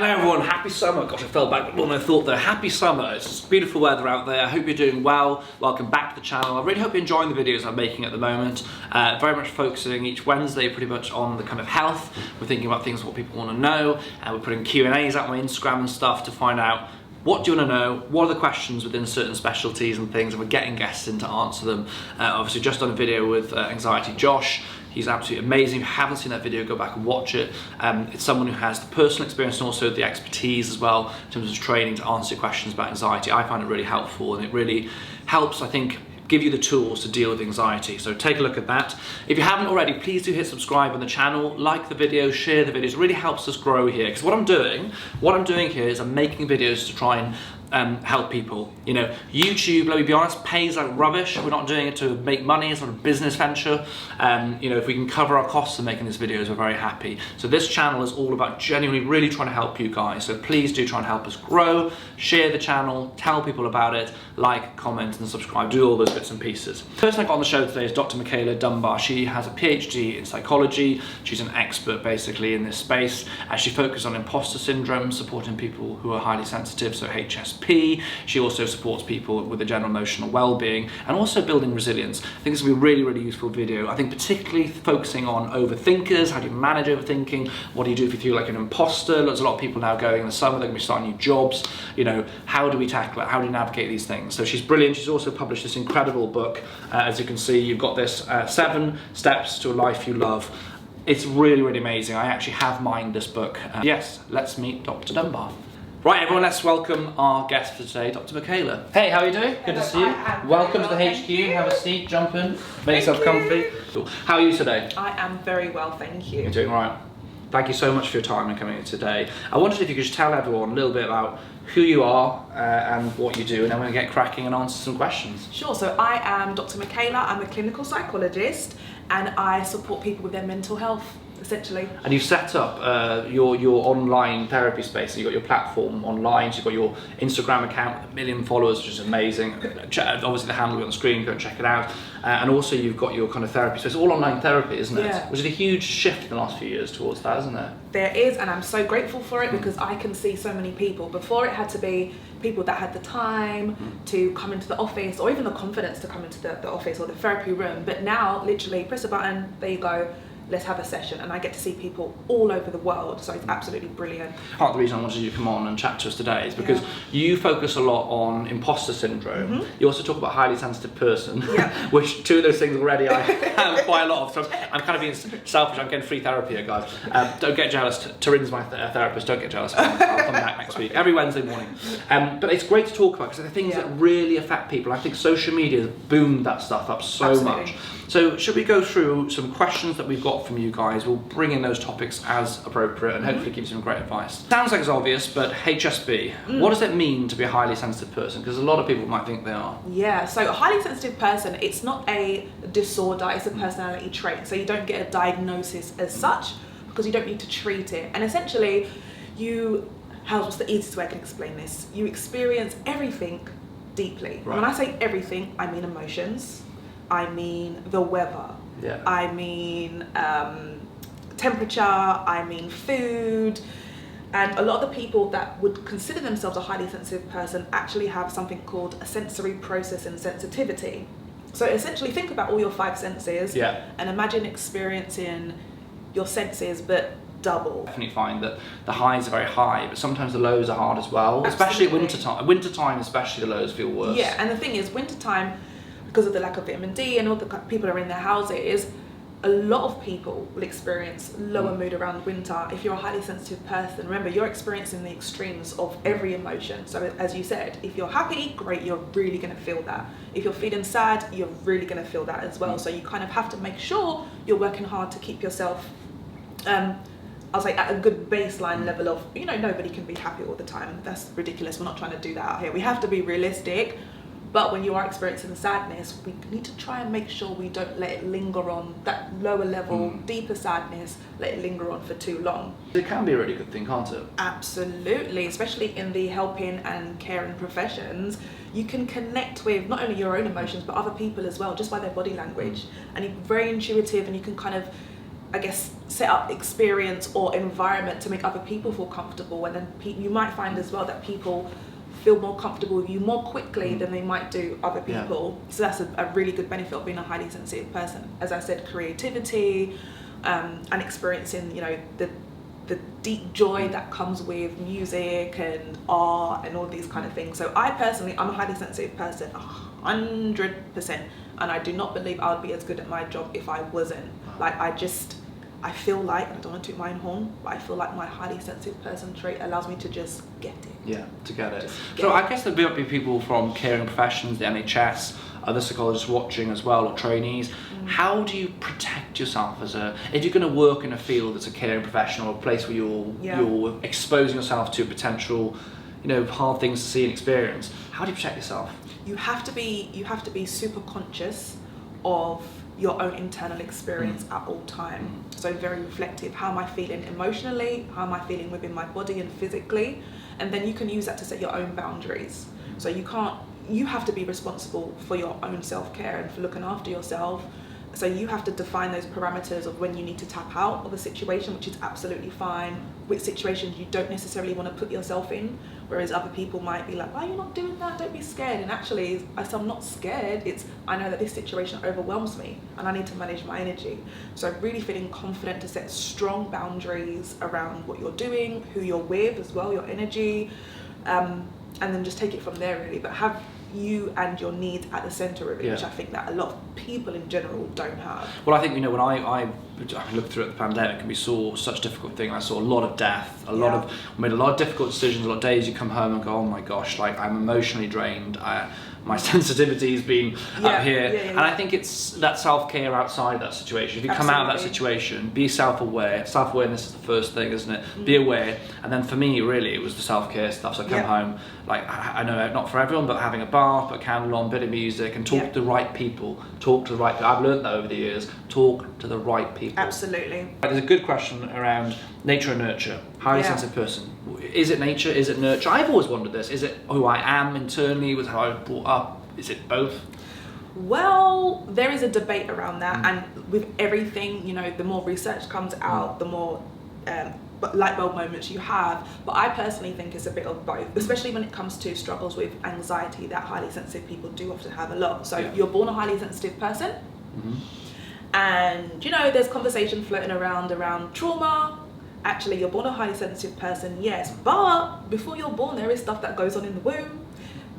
Hello everyone, happy summer. Gosh, I fell back when I thought there. Happy summer, it's beautiful weather out there. I hope you're doing well. Welcome back to the channel. I really hope you're enjoying the videos I'm making at the moment. Very much focusing each Wednesday pretty much on the kind of health. We're thinking about things what people want to know, and we're putting Q&As out on my Instagram and stuff to find out what do you want to know, what are the questions within certain specialties and things, and we're getting guests in to answer them. Obviously just done a video with Anxiety Josh. He's absolutely amazing. If you haven't seen that video, go back and watch it. It's someone who has the personal experience and also the expertise as well in terms of training to answer questions about anxiety. I find it really helpful, and it really helps, I think, give you the tools to deal with anxiety. So take a look at that. If you haven't already, please do hit subscribe on the channel, like the video, share the videos. It really helps us grow here. Because what I'm doing here is I'm making videos to try and help people. You know, YouTube, let me be honest, pays like rubbish. We're not doing it to make money. It's not a business venture. You know, if we can cover our costs of making these videos, we're very happy. So this channel is all about genuinely really trying to help you guys. So please do try and help us grow. Share the channel, tell people about it, like, comment, and subscribe. Do all those bits and pieces. The person I got on the show today is Dr Micheala Dunbar. She has a PhD in psychology. She's an expert basically in this space. She focuses on imposter syndrome, supporting people who are highly sensitive, so HSP. She also supports people with a general emotional well-being and also building resilience. I think this will be a really, really useful video. I think particularly focusing on overthinkers. How do you manage overthinking? What do you do if you feel like an imposter? There's a lot of people now going in the summer, they're going to be starting new jobs. You know, how do we tackle it? How do you navigate these things? So she's brilliant. She's also published this incredible book. As you can see, you've got this 7 Steps to a Life You Love. It's really, really amazing. I actually have mined this book. Yes, let's meet Dr. Dunbar. Right, everyone, let's welcome our guest for today, Dr. Micheala. Hey, how are you doing? Good to see you. Welcome to the HQ. Have a seat, jump in, make yourself comfy. Cool. How are you today? I am very well, thank you. You're doing all right. Thank you so much for your time and coming in today. I wondered if you could just tell everyone a little bit about who you are and what you do, and then we're going to get cracking and answer some questions. Sure, so I am Dr. Micheala. I'm a clinical psychologist, and I support people with their mental health, essentially. And you've set up your online therapy space. So you've got your platform online, so you've got your Instagram account with 1 million followers, which is amazing. Obviously the handle will be on the screen, go and check it out. And also you've got your kind of therapy space, all online therapy, isn't it? Yeah. Which is a huge shift in the last few years towards that, isn't there? There is, and I'm so grateful for it because I can see so many people. Before it had to be people that had the time to come into the office, or even the confidence to come into the office or the therapy room. But now, literally, press a button, there you go. Let's have a session, and I get to see people all over the world, so it's absolutely brilliant. Part of the reason I wanted you to come on and chat to us today is because you focus a lot on imposter syndrome. You also talk about highly sensitive person, which 2 of those things already I have quite a lot of. So I'm kind of being selfish. I'm getting free therapy here, guys. Don't get jealous. Tarin's my therapist. Don't get jealous. I'll come back next week, every Wednesday morning. But it's great to talk about because the things that really affect people. I think social media has boomed that stuff up so much. So should we go through some questions that we've got from you guys? We'll bring in those topics as appropriate and hopefully give you some great advice. Sounds like it's obvious, but HSP, what does it mean to be a highly sensitive person? Because a lot of people might think they are. Yeah, so a highly sensitive person, it's not a disorder, it's a personality trait. So you don't get a diagnosis as such because you don't need to treat it. And essentially, what's the easiest way I can explain this? You experience everything deeply. Right. When I say everything, I mean emotions. I mean the weather, I mean temperature, I mean food, and a lot of the people that would consider themselves a highly sensitive person actually have something called a sensory processing sensitivity. So essentially think about all your 5 senses and imagine experiencing your senses but double. I definitely find that the highs are very high, but sometimes the lows are hard as well, especially at winter time. Winter time especially, the lows feel worse. Yeah, and the thing is, winter time, because of the lack of vitamin D and all the people are in their houses, a lot of people will experience lower mood around winter. If you're a highly sensitive person, remember, you're experiencing the extremes of every emotion. So as you said, if you're happy, great, you're really going to feel that. If you're feeling sad, you're really going to feel that as well. So you kind of have to make sure you're working hard to keep yourself, I'll say, at a good baseline level of, you know, nobody can be happy all the time. That's ridiculous. We're not trying to do that out here. We have to be realistic. But when you are experiencing sadness, we need to try and make sure we don't let it linger on, that lower level, deeper sadness, let it linger on for too long. It can be a really good thing, can't it? Absolutely, especially in the helping and caring professions. You can connect with not only your own emotions, but other people as well, just by their body language. And you're very intuitive, and you can kind of I guess, set up experience or environment to make other people feel comfortable, and then you might find as well that people feel more comfortable with you more quickly than they might do other people. So that's a really good benefit of being a highly sensitive person. As I said, creativity, and experiencing, you know, the deep joy that comes with music and art and all these kind of things. So I personally, I'm a highly sensitive person, 100%, and I do not believe I would be as good at my job if I wasn't. Like, I feel like, and I don't want to toot my own horn, but I feel like my highly sensitive person trait allows me to just get it. Yeah, to get it. So I guess there might be people from caring professions, the NHS, other psychologists watching as well, or trainees. How do you protect yourself if you're going to work in a field that's a caring professional, or a place where you're exposing yourself to potential, you know, hard things to see and experience? How do you protect yourself? You have to be super conscious of your own internal experience at all time. So very reflective. How am I feeling emotionally? How am I feeling within my body and physically? And then you can use that to set your own boundaries. So you have to be responsible for your own self-care and for looking after yourself. So you have to define those parameters of when you need to tap out of a situation, which is absolutely fine. Which situations you don't necessarily want to put yourself in, whereas other people might be like, why are you not doing that? Don't be scared. And actually, I'm not scared. I know that this situation overwhelms me and I need to manage my energy. So really feeling confident to set strong boundaries around what you're doing, who you're with as well, your energy, and then just take it from there really. But have you and your needs at the center of it, which I think that a lot of people in general don't have. Well, I think, you know, when I looked through at the pandemic and we saw such a difficult thing, I saw a lot of death, we made a lot of difficult decisions, a lot of days you come home and go, oh my gosh, like I'm emotionally drained, my sensitivity's been up here. And I think it's that self-care outside that situation. If you come out of that situation, be self-aware. Self-awareness is the first thing, isn't it? Be aware. And then for me, really, it was the self-care stuff. So I come home, like, I know not for everyone, but having a bath, put a candle on, bit of music, and talk to the right people. I've learned that over the years. Talk to the right people. Absolutely. There's a good question around nature and nurture. Highly sensitive person. Is it nature? Is it nurture? I've always wondered this. Is it who I am internally, with how I was brought up? Is it both? Well, there is a debate around that, and with everything, you know, the more research comes out, the more light bulb moments you have. But I personally think it's a bit of both, especially when it comes to struggles with anxiety that highly sensitive people do often have a lot. So you're born a highly sensitive person, and you know, there's conversation floating around trauma. Actually, you're born a highly sensitive person, yes, but before you're born, there is stuff that goes on in the womb.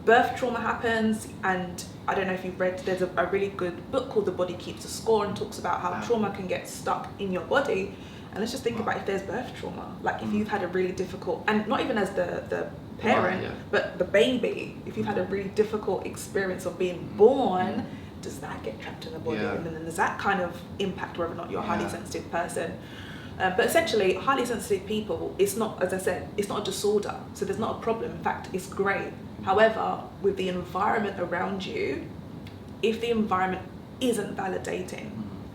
Birth trauma happens, and I don't know if you've read, there's a really good book called The Body Keeps a Score, and talks about how trauma can get stuck in your body. And let's just think about if there's birth trauma, like if you've had a really difficult, and not even as the parent, but the baby, if you've had a really difficult experience of being born, does that get trapped in the body? And then does that kind of impact whether or not you're a highly sensitive person? But essentially, highly sensitive people, it's not, as I said, it's not a disorder. So there's not a problem. In fact, it's great. However, with the environment around you, if the environment isn't validating,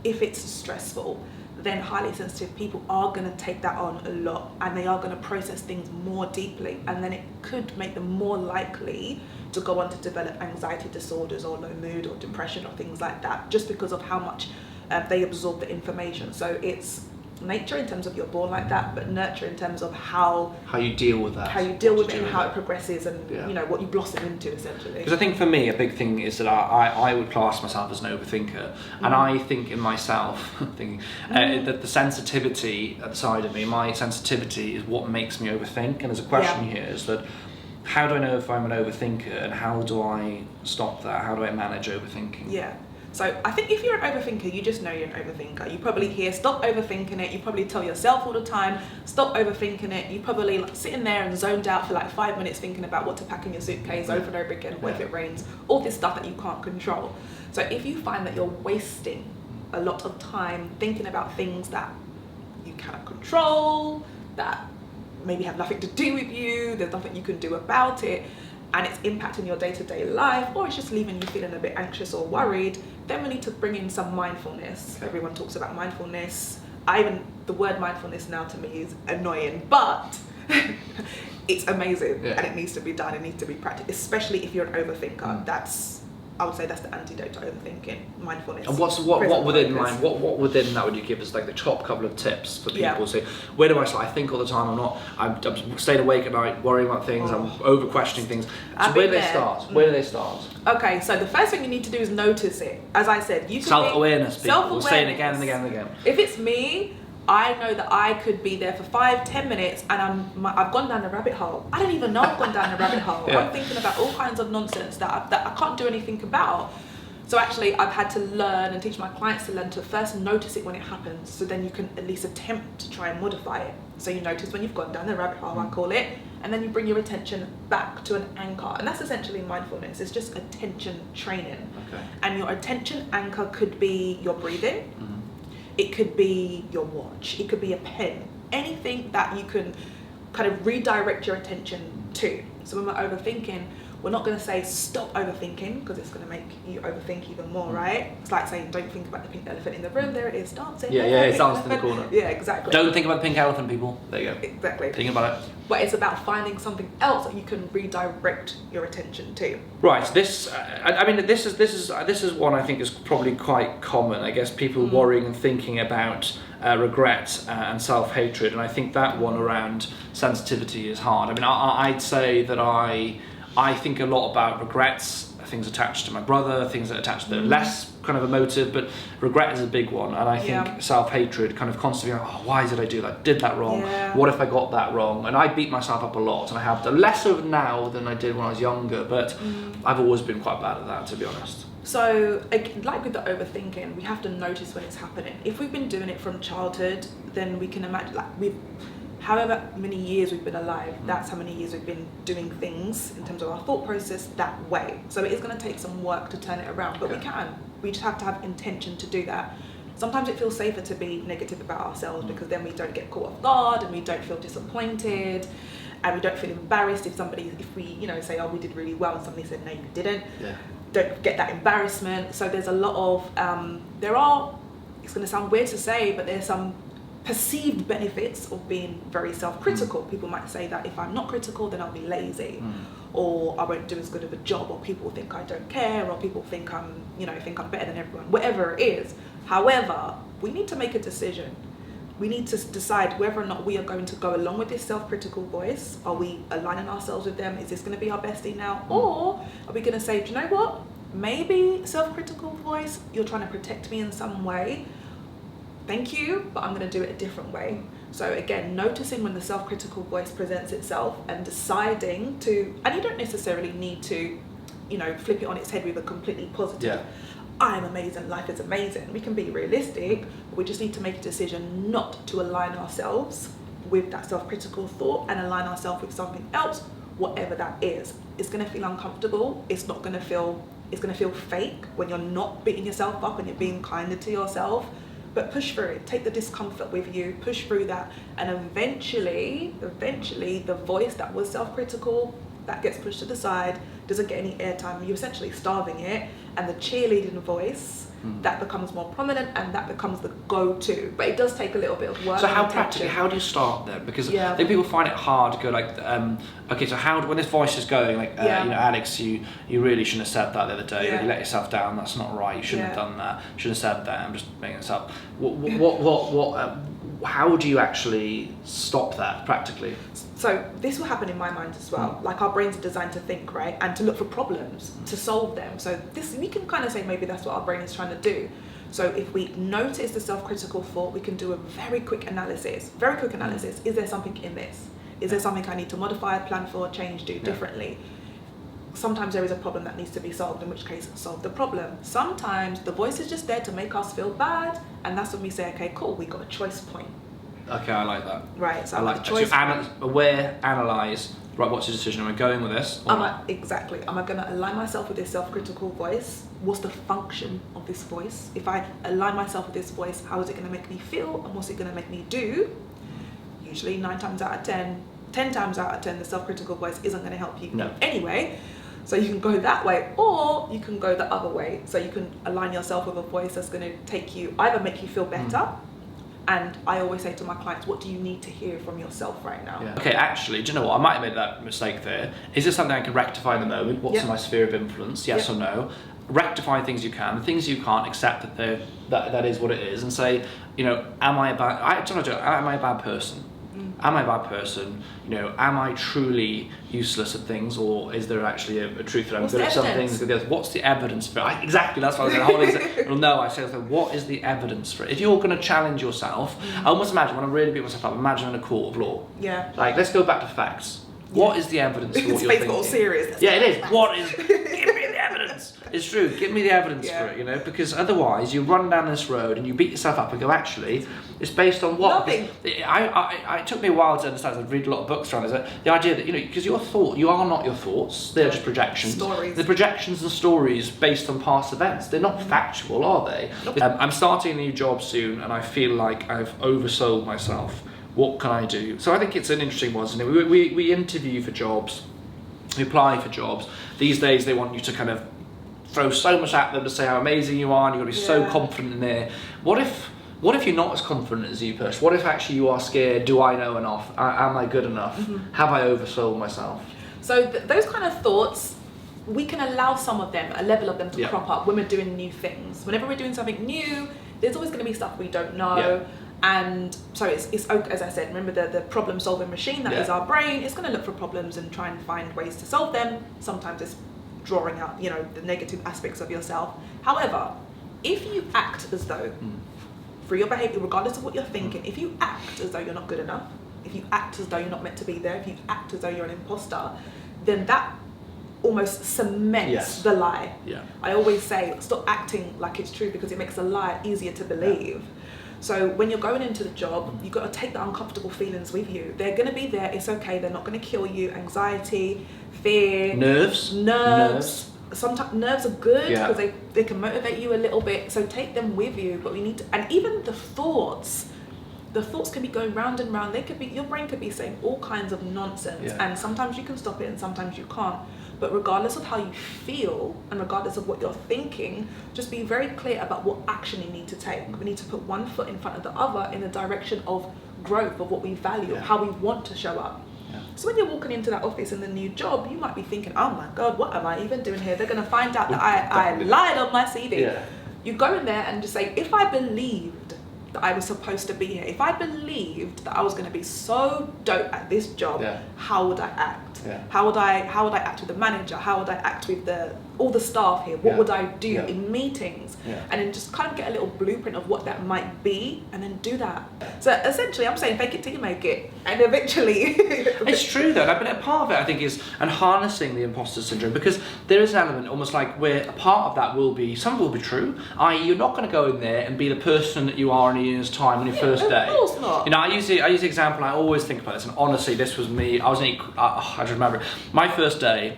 if it's stressful, then highly sensitive people are going to take that on a lot, and they are going to process things more deeply, and then it could make them more likely to go on to develop anxiety disorders or low mood or depression or things like that, just because of how much they absorb the information. So it's nature in terms of you're born like that, but nurture in terms of how you deal with that, how you deal with it, and how it progresses, and you know what you blossom into essentially. Because I think for me a big thing is that I would class myself as an overthinker, and I think in myself that the sensitivity side of me, my sensitivity is what makes me overthink. And there's a question here, is that how do I know if I'm an overthinker, and how do I stop that? How do I manage overthinking? So I think if you're an overthinker, you just know you're an overthinker. You probably hear, stop overthinking it. You probably tell yourself all the time, stop overthinking it. You probably like sitting there and zoned out for like 5 minutes thinking about what to pack in your suitcase over and over again, what if it rains, all this stuff that you can't control. So if you find that you're wasting a lot of time thinking about things that you cannot control, that maybe have nothing to do with you, there's nothing you can do about it, and it's impacting your day-to-day life, or it's just leaving you feeling a bit anxious or worried, then we need to bring in some mindfulness. Everyone talks about mindfulness. The word mindfulness now to me is annoying, but it's amazing, and it needs to be done, it needs to be practiced, especially if you're an overthinker. I would say that's the antidote to overthinking, mindfulness. And what within mind? What within that would you give us like the top couple of tips for people? So where do I start? I think all the time. I'm staying awake at night, worrying about things. I'm over questioning things. So where do they start? Where do they start? Okay, so the first thing you need to do is notice it. As I said, you can self-awareness. People will say it again and again and again. If it's me, I know that I could be there for 5-10 minutes and I've gone down the rabbit hole. I don't even know I've gone down the rabbit hole. I'm thinking about all kinds of nonsense that I can't do anything about. So actually, I've had to learn and teach my clients to learn to first notice it when it happens, so then you can at least attempt to try and modify it. So you notice when you've gone down the rabbit hole, I call it, and then you bring your attention back to an anchor. And that's essentially mindfulness. It's just attention training. Okay. And your attention anchor could be your breathing. It could be your watch, it could be a pen, anything that you can kind of redirect your attention to. So when we're overthinking, we're not going to say stop overthinking, because it's going to make you overthink even more, right? It's like saying don't think about the pink elephant in the room, there it is, dancing. Yeah, it's dancing in the corner. Yeah, exactly. Don't think about the pink elephant, people. There you go. Exactly. Think about it. But it's about finding something else that you can redirect your attention to. Right. This is one I think is probably quite common. I guess people worrying and thinking about regret and self-hatred, and I think that one around sensitivity is hard. I mean, I'd say that I think a lot about regrets, things attached to my brother, things that attached to the less kind of emotive, but regret is a big one. And I think self-hatred, kind of constantly, why did I do that? Did that wrong? Yeah. What if I got that wrong? And I beat myself up a lot, and I have done less of now than I did when I was younger, but I've always been quite bad at that, to be honest. So, like with the overthinking, we have to notice when it's happening. If we've been doing it from childhood, then we can imagine, like however many years we've been alive, that's how many years we've been doing things in terms of our thought process that way. So it is going to take some work to turn it around, but we just have to have intention to do that. Sometimes it feels safer to be negative about ourselves, because then we don't get caught off guard and we don't feel disappointed and we don't feel embarrassed if we say, oh, we did really well, and somebody said, no, you didn't. Don't get that embarrassment. So there's a lot of, it's going to sound weird to say, but there's some perceived benefits of being very self-critical. People might say that if I'm not critical, then I'll be lazy, or I won't do as good of a job, or people think I don't care, or people think I'm better than everyone, whatever it is. However, we need to make a decision. We need to decide whether or not we are going to go along with this self-critical voice. Are we aligning ourselves with them? Is this going to be our bestie now? Or are we going to say, do you know what? Maybe self-critical voice, you're trying to protect me in some way. Thank you, but I'm going to do it a different way. So again, noticing when the self-critical voice presents itself and deciding to, and you don't necessarily need to, flip it on its head with a completely positive, I'm amazing, life is amazing. We can be realistic, but we just need to make a decision not to align ourselves with that self-critical thought and align ourselves with something else, whatever that is. It's going to feel uncomfortable. It's going to feel fake when you're not beating yourself up and you're being kinder to yourself. But push through it, take the discomfort with you, push through that, and eventually the voice that was self-critical, that gets pushed to the side, doesn't get any airtime, you're essentially starving it, and the cheerleading voice, that becomes more prominent, and that becomes the go-to. But it does take a little bit of work. So how do you start then? Because I think people find it hard to go like, okay, so when this voice is going, like, Alex, you really shouldn't have said that the other day. You let yourself down. That's not right. You shouldn't have done that. You shouldn't have said that. I'm just making this up. How do you actually stop that practically? So this will happen in my mind as well. Like, our brains are designed to think, right? And to look for problems, to solve them. So we can kind of say maybe that's what our brain is trying to do. So if we notice the self-critical thought, we can do a very quick analysis. Is there something in this? Is there something I need to modify, plan for, change, do differently? Sometimes there is a problem that needs to be solved, in which case solve the problem. Sometimes the voice is just there to make us feel bad, and that's when we say, okay, cool, we got a choice point. Okay, I like that. Right, so I like choice. So aware, analyse, right, what's the decision? Am I going with this? Exactly. Am I going to align myself with this self-critical voice? What's the function of this voice? If I align myself with this voice, how is it going to make me feel, and what's it going to make me do? Usually 9 times out of 10, 10 times out of 10, the self-critical voice isn't going to help you anyway. So you can go that way, or you can go the other way. So you can align yourself with a voice that's going to either make you feel better, and I always say to my clients, what do you need to hear from yourself right now? Okay, actually, do you know what? I might have made that mistake there. Is this something I can rectify in the moment? What's in my sphere of influence? Yes or no? rectify things you can, the things you can't, accept that that is what it is, and say, you know, am I a bad person? Am I a bad person? You know, am I truly useless at things, or is there actually a truth that I'm good at some things? What's the evidence for it? Exactly, that's what I was saying. Well, no, I say, what is the evidence for it? If you're going to challenge yourself, I almost imagine, when I really beat myself up, imagine in a court of law. Yeah. Like, let's go back to facts. What is the evidence for what you're thinking? It's serious. Yeah, it is. What is? Give me the evidence. It's true. Give me the evidence for it, you know, because otherwise you run down this road and you beat yourself up and go, actually, it's based on what? Nothing. It took me a while to understand. I've read a lot of books around this. The idea that, you know, because you are not your thoughts. They're just projections. Stories. The projections and stories based on past events. They're not factual, are they? Nope. I'm starting a new job soon, and I feel like I've oversold myself. What can I do? So I think it's an interesting one, isn't it? We interview for jobs, we apply for jobs. These days they want you to kind of throw so much at them to say how amazing you are, and you've got to be so confident in there. What if you're not as confident as you push? What if actually you are scared? Do I know enough? Am I good enough? Have I oversold myself? So those kind of thoughts, we can allow some of them, a level of them to crop up when we're doing new things. Whenever we're doing something new, there's always going to be stuff we don't know. Yeah. And so it's okay, as I said, remember the problem solving machine that is our brain. It's going to look for problems and try and find ways to solve them. Sometimes it's drawing out, you know, the negative aspects of yourself. However, if you act as though, through your behavior, regardless of what you're thinking, if you act as though you're not good enough, if you act as though you're not meant to be there, if you act as though you're an imposter, then that almost cements the lie. Yeah. I always say, stop acting like it's true, because it makes a lie easier to believe. So when you're going into the job, you've got to take the uncomfortable feelings with you. They're going to be there. It's okay. They're not going to kill you. Anxiety, fear, nerves. Sometimes nerves are good because they can motivate you a little bit. So take them with you. But we need to, and even the thoughts can be going round and round. Your brain could be saying all kinds of nonsense, and sometimes you can stop it and sometimes you can't. But regardless of how you feel and regardless of what you're thinking, just be very clear about what action you need to take. We need to put one foot in front of the other in the direction of growth, of what we value, of how we want to show up. Yeah. So when you're walking into that office in the new job, you might be thinking, oh my God, what am I even doing here? They're going to find out that I lied on my CV. Yeah. You go in there and just say, if I believed that I was supposed to be here, if I believed that I was going to be so dope at this job, how would I act? Yeah. How would I act with the manager? How would I act with all the staff here? What would I do in meetings? Yeah. And then just kind of get a little blueprint of what that might be, and then do that. So essentially, I'm saying fake it till you make it, and eventually. It's true though, but a part of it I think is harnessing the imposter syndrome, because there is an element almost like where a part of that will be, some will be true, i.e. you're not going to go in there and be the person that you are in a year's time on your first day. Of course not. You know, I use the example, I always think about this, and honestly, this was me. I was I just remember my first day,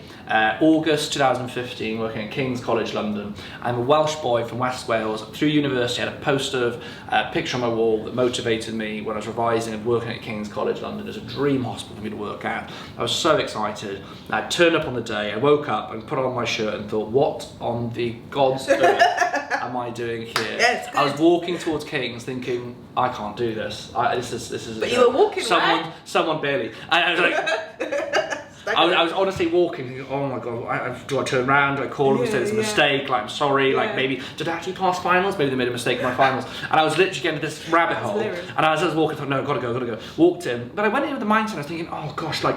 August 2015, working at King's College London. I'm a Welsh boy from West Wales. Through university, I had a poster of a picture on my wall that motivated me when I was revising and working at King's College London. It was a dream hospital for me to work at. I was so excited. I turned up on the day, I woke up and put on my shirt and thought, what on the God's earth am I doing here? Yes, I was walking towards King's thinking, I can't do this. This is. But you were walking, right? Someone barely. I was like. I was honestly walking, thinking, oh my God, do I turn around? Do I call them and say there's a mistake? Like, I'm sorry, like maybe, did I actually pass finals? Maybe they made a mistake in my finals. And I was literally getting into this rabbit hole. Hilarious. And as I was walking, I thought, no, gotta go. Walked in. But I went in with the mindset, I was thinking, oh gosh, like,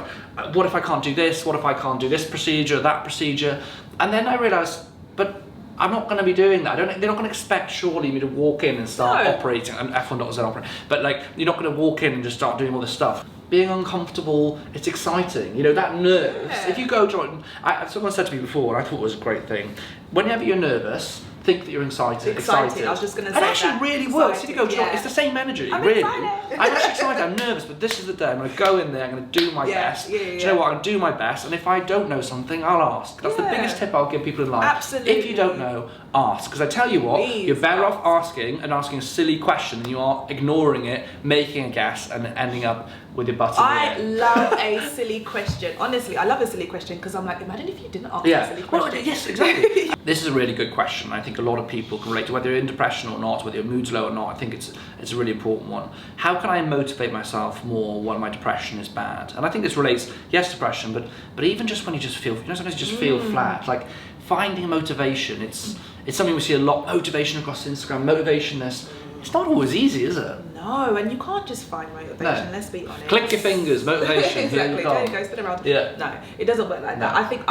what if I can't do this? What if I can't do this procedure, that procedure? And then I realised, but I'm not going to be doing that. They're not going to expect surely me to walk in and start operating. And F1 not as an operator, but like, you're not going to walk in and just start doing all this stuff. Being uncomfortable, it's exciting. You know, that nerves. If you go to, someone said to me before, and I thought it was a great thing. Whenever you're nervous, think that you're excited. I was just going to say that. It actually really works. If you go to, it's the same energy, really. I'm actually excited. I'm nervous, but this is the day. I'm going to go in there. I'm going to do my best. Do you know what? I'm going to do my best. And if I don't know something, I'll ask. That's the biggest tip I'll give people in life. Absolutely. If you don't know, ask. Because I tell you what, you're better off asking and asking a silly question than you are ignoring it, making a guess, and ending up with your butt in the air. I love a silly question. Honestly, I love a silly question because I'm like, imagine if you didn't ask a silly question. Well, yes, exactly. This is a really good question. I think a lot of people can relate to, whether you're in depression or not, whether your mood's low or not. I think it's a really important one. How can I motivate myself more when my depression is bad? And I think this relates, yes, depression, but even just when you just feel, sometimes you just feel flat. Like, finding motivation, it's something we see a lot. Motivation across Instagram, motivation. It's not always easy, is it? No, and you can't just find motivation. Let's be honest. Click your fingers, motivation. Exactly. There you go. Spin around. Yeah. No, it doesn't work like that. I think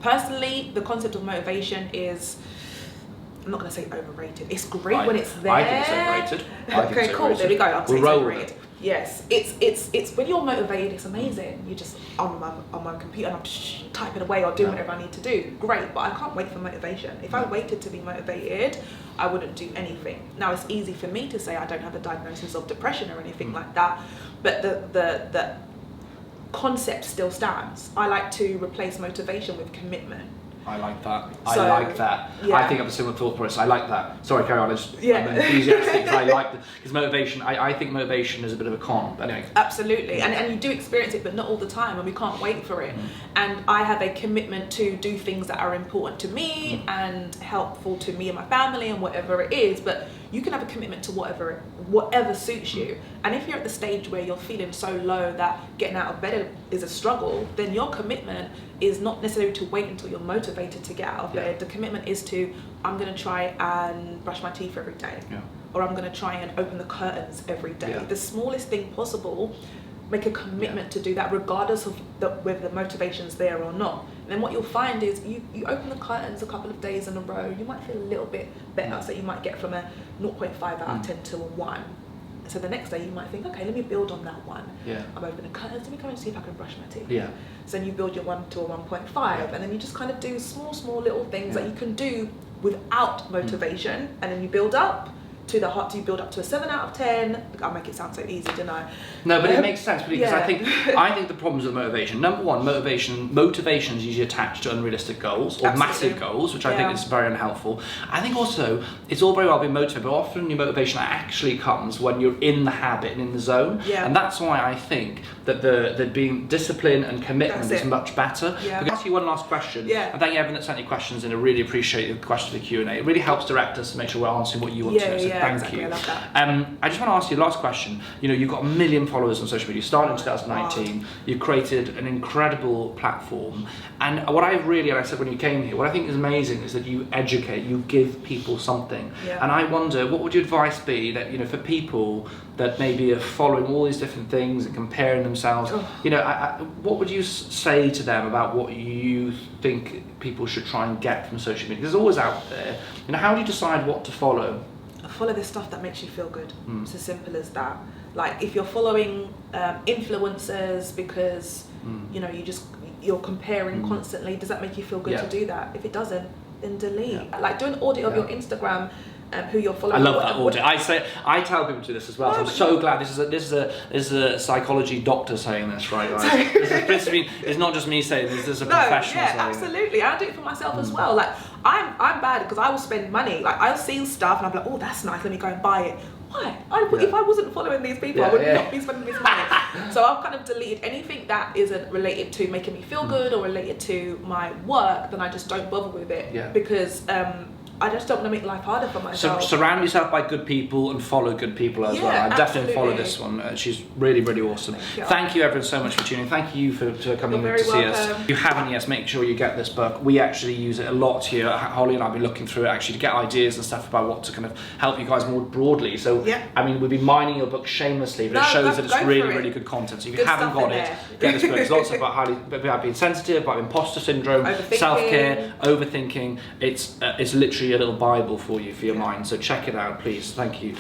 personally, the concept of motivation is, I'm not going to say overrated. It's great when it's there. I think it's overrated. Okay, cool. There we go. I'll say it's overrated. It. Yes, it's when you're motivated, it's amazing. You just on my computer and I'm just typing away or doing whatever I need to do. Great, but I can't wait for motivation. If I waited to be motivated, I wouldn't do anything. Now it's easy for me to say I don't have a diagnosis of depression or anything like that, but the concept still stands. I like to replace motivation with commitment. I like that. Yeah. I think I have a similar thought process. I like that. Sorry, carry on. I'm enthusiastic because I like because motivation. I think motivation is a bit of a con. But anyway. Absolutely, and you do experience it, but not all the time, and we can't wait for it. And I have a commitment to do things that are important to me and helpful to me and my family and whatever it is. But you can have a commitment to whatever suits you. And if you're at the stage where you're feeling so low that getting out of bed is a struggle, then your commitment is not necessarily to wait until you're motivated to get out of bed. The commitment is to, I'm going to try and brush my teeth every day. Or I'm going to try and open the curtains every day. The smallest thing possible, make a commitment to do that regardless of whether the motivation's there or not. And then what you'll find is you open the curtains a couple of days in a row, you might feel a little bit better. So you might get from a 0.5 out of 10 to a 1. So the next day you might think, okay, let me build on that 1. I'm opening the curtains, let me go and see if I can brush my teeth. So then you build your 1 to a 1.5 and then you just kind of do small little things that you can do without motivation, and then you build up to you build up to a 7 out of 10. I'll make it sound so easy, didn't I? No, but it makes sense because I think the problems with motivation. Number one, motivation is usually attached to unrealistic goals or massive goals, which I think is very unhelpful. I think also it's all very well being motivated, but often your motivation actually comes when you're in the habit and in the zone. And that's why I think that the being discipline and commitment is much better. I'll ask you one last question. And thank you everyone that sent any questions in. I really appreciate the question for the Q&A. It really helps direct us to make sure we're answering what you want to know. So thank you. I love that. I just want to ask you the last question. You know, you've got 1 million followers on social media. You started in 2019. You've created an incredible platform. And what I said when you came here, what I think is amazing is that you educate, you give people something. And I wonder, what would your advice be that, you know, for people that maybe are following all these different things and comparing themselves, you know, what would you say to them about what you think people should try and get from social media? Because it's always out there. You know, how do you decide what to follow? Follow the stuff that makes you feel good. It's as simple as that. Like if you're following influencers because you know you're comparing constantly, does that make you feel good to do that? If it doesn't, then delete. Like do an audit of your Instagram. Who you're following. I love that audit. I tell people to do this as well. So I'm so glad this is a psychology doctor saying this, right, guys? It's not just me saying this. This is a professional saying absolutely. I do it for myself as well. Like I'm bad because I will spend money. Like I'll see stuff and I'm like, oh, that's nice. Let me go and buy it. Why? If I wasn't following these people, I would not be spending this money. So I've kind of deleted anything that isn't related to making me feel good or related to my work. Then I just don't bother with it because. I just don't want to make life harder for myself. So surround yourself by good people and follow good people as well. I definitely follow this one. She's really, really awesome. Thank you everyone so much for tuning in. Thank you for coming in to see us. If you haven't yet, make sure you get this book. We actually use it a lot here. Holly and I have been looking through it actually to get ideas and stuff about what to kind of help you guys more broadly. So, I mean, we've been mining your book shamelessly, but it shows that it's really, really good content. So if you haven't got it, get this book. There's lots about being sensitive, about imposter syndrome, self-care, overthinking. It's literally a little Bible for you, for your mind. So check it out, please. Thank you.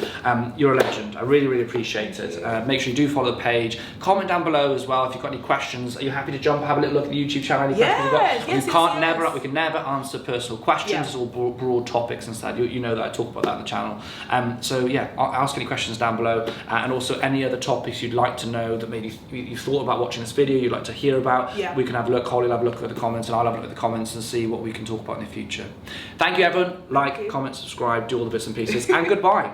You're a legend. I really, really appreciate it. Make sure you do follow the page. Comment down below as well if you've got any questions. Are you happy to jump and have a little look at the YouTube channel? Any questions you've got? We can never answer personal questions. It's all broad topics instead. You know that I talk about that on the channel. So yeah, ask any questions down below, and also any other topics you'd like to know that maybe you thought about watching this video, you'd like to hear about. We can have a look. Holly will have a look at the comments, and I'll have a look at the comments and see what we can talk about in the future. Thank you, everyone. Like, comment, subscribe, do all the bits and pieces, and goodbye.